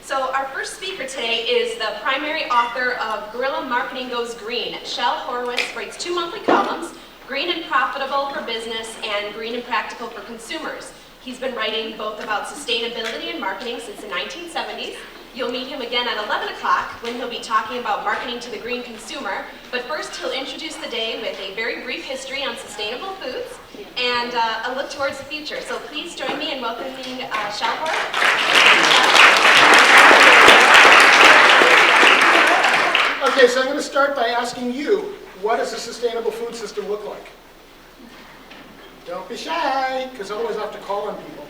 So our first speaker today is the primary author of Guerrilla Marketing Goes Green. Shel Horowitz writes 2 monthly columns, Green and Profitable for Business and Green and Practical for Consumers. He's been writing both about sustainability and marketing since the 1970s. You'll meet him again at 11 o'clock when he'll be talking about marketing to the green consumer. But first, he'll introduce the day with a very brief history on sustainable foods and a look towards the future. So please join me in welcoming Shel Horowitz. Okay, so I'm going to start by asking you, what does a sustainable food system look like? Don't be shy, because otherwise I'll have to call on people.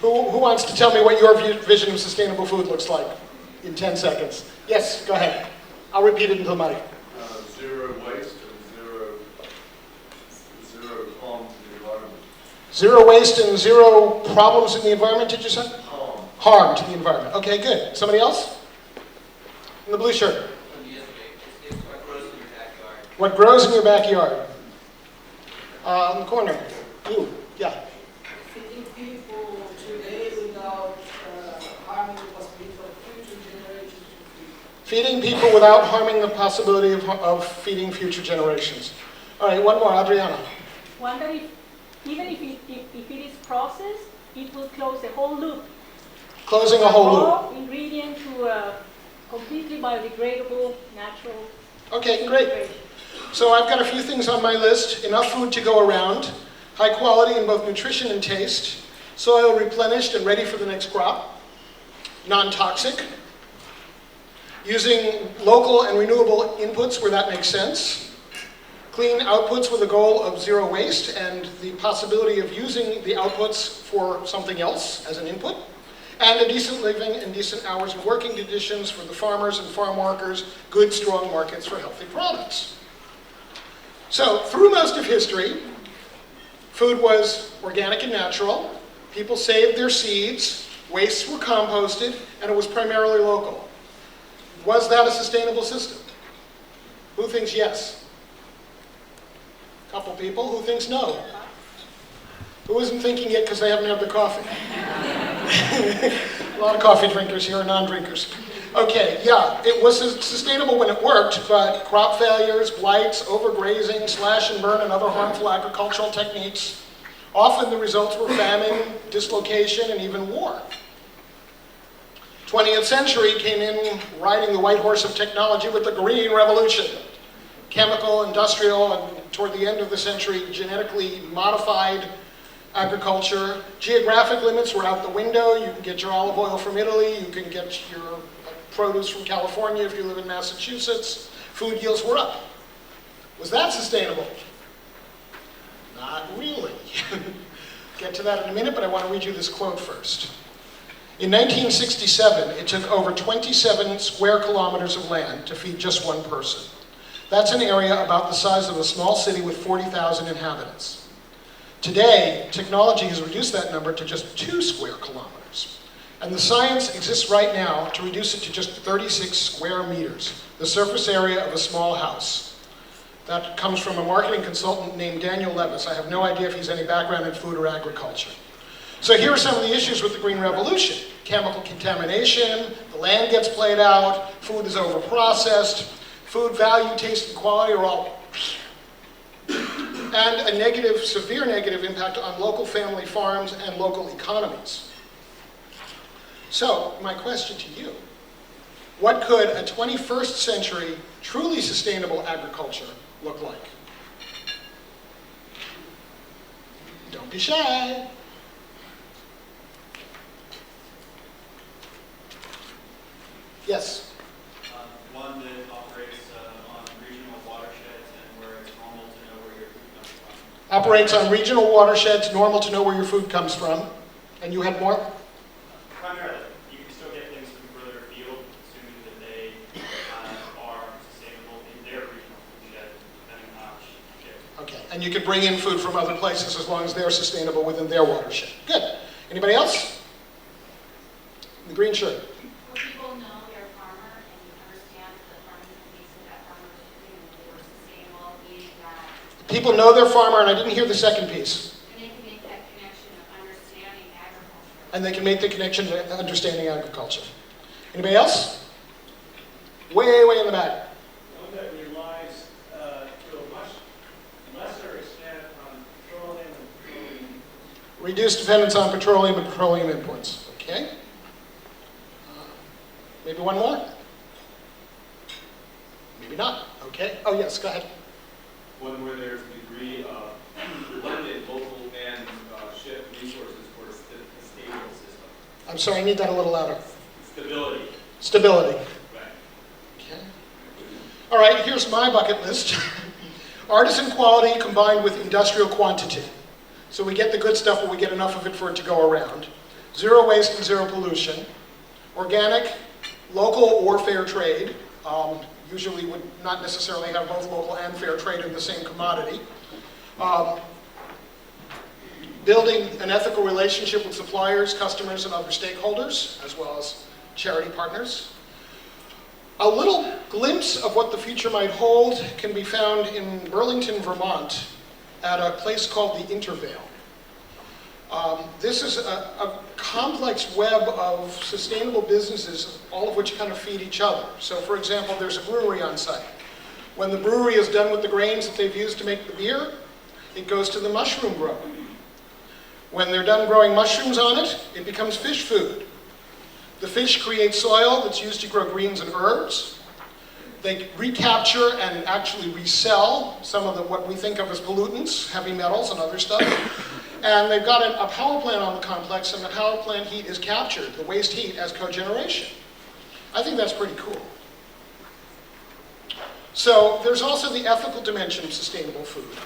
Who wants to tell me what your vision of sustainable food looks like in 10 seconds? Yes, go ahead. I'll repeat it into the mic. Zero waste and zero harm to the environment. Zero waste and zero problems in the environment, did you say? Harm. Harm to the environment. Okay, good. Somebody else? In the blue shirt. It's what grows in your backyard. What grows in your backyard? In the corner. Ooh, yeah. Feeding people today without harming the possibility for future generations to feed. Feeding people without harming the possibility of feeding future generations. All right, one more. Adriana. One that even if it is processed, it will close the whole loop. Closing a whole loop. Raw ingredient to a completely biodegradable, natural. Okay, great. So I've got a few things on my list. Enough food to go around. High quality in both nutrition and taste. Soil replenished and ready for the next crop. Non-toxic. Using local and renewable inputs where that makes sense. Clean outputs with a goal of zero waste and the possibility of using the outputs for something else as an input. And a decent living and decent hours and working conditions for the farmers and farm workers. Good, strong markets for healthy products. So, through most of history, food was organic and natural. People saved their seeds, wastes were composted, and it was primarily local. Was that a sustainable system? Who thinks yes? A couple people. Who thinks no? Who isn't thinking it because they haven't had the coffee? A lot of coffee drinkers here are non-drinkers. Okay, yeah, it was sustainable when it worked, but crop failures, blights, overgrazing, slash and burn, and other harmful agricultural techniques, often the results were famine, dislocation, and even war. 20th century came in riding the white horse of technology with the Green Revolution. Chemical, industrial, and toward the end of the century, genetically modified agriculture. Geographic limits were out the window. You can get your olive oil from Italy. You can get your produce from California if you live in Massachusetts. Food yields were up. Was that sustainable? Not really. Get to that in a minute, but I want to read you this quote first. In 1967, it took over 27 square kilometers of land to feed just one person. That's an area about the size of a small city with 40,000 inhabitants. Today, technology has reduced that number to just 2 square kilometers. And the science exists right now to reduce it to just 36 square meters, the surface area of a small house. That comes from a marketing consultant named Daniel Levis. I have no idea if he's any background in food or agriculture. So here are some of the issues with the Green Revolution. Chemical contamination, the land gets played out, food is overprocessed, food value, taste, and quality are all and a negative, severe negative impact on local family farms and local economies. So, my question to you, what could a 21st century truly sustainable agriculture look like? Don't be shy. Yes? One that operates on regional watersheds and where it's normal to know where your food comes from. Operates on regional watersheds, normal to know where your food comes from. And you had more? Primarily, you can still get things from further afield, assuming that they are sustainable in their regional food shed, depending on how much you get. Okay, and you could bring in food from other places as long as they're sustainable within their watershed. Good. Anybody else? In the green shirt. Will people know their farmer and understand the farming techniques that that farmer is doing and they were sustainable, meaning that People know their farmer, and I didn't hear the second piece. and they can make And they can make the connection to understanding agriculture. Anybody else? Way, way in the back. One that relies to a much lesser extent on petroleum and petroleum. Reduce dependence on petroleum and petroleum imports. Okay. Maybe one more? Maybe not. Okay. Oh, yes, go ahead. One where there's a degree of limited local and ship resources for a stable system. I'm sorry, I need that a little louder. Stability. Stability. Right. Okay. All right, here's my bucket list. Artisan quality combined with industrial quantity. So we get the good stuff, but we get enough of it for it to go around. Zero waste and zero pollution. Organic, local or fair trade. Usually would not necessarily have both local and fair trade in the same commodity. Building an ethical relationship with suppliers, customers, and other stakeholders, as well as charity partners. A little glimpse of what the future might hold can be found in Burlington, Vermont, at a place called the Intervale. This is a complex web of sustainable businesses, all of which kind of feed each other. So for example, there's a brewery on site. When the brewery is done with the grains that they've used to make the beer, it goes to the mushroom grower. When they're done growing mushrooms on it, it becomes fish food. The fish create soil that's used to grow greens and herbs. They recapture and actually resell some of what we think of as pollutants, heavy metals and other stuff. And they've got a power plant on the complex, and the power plant heat is captured, the waste heat, as cogeneration. I think that's pretty cool. So there's also the ethical dimension of sustainable food.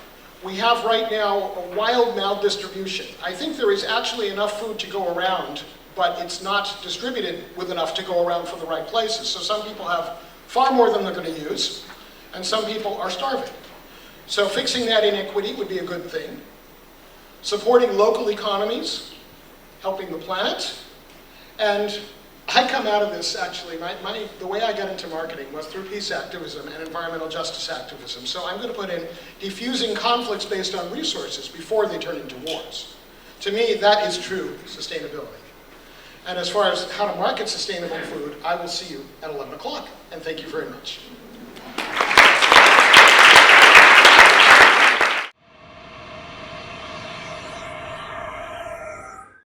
We have right now a wild maldistribution. I think there is actually enough food to go around, but it's not distributed with enough to go around for the right places. So some people have far more than they're going to use, and some people are starving. So fixing that inequity would be a good thing. Supporting local economies, helping the planet, and I come out of this actually, the way I got into marketing was through peace activism and environmental justice activism. So I'm going to put in diffusing conflicts based on resources before they turn into wars. To me, that is true sustainability. And as far as how to market sustainable food, I will see you at 11 o'clock. And thank you very much.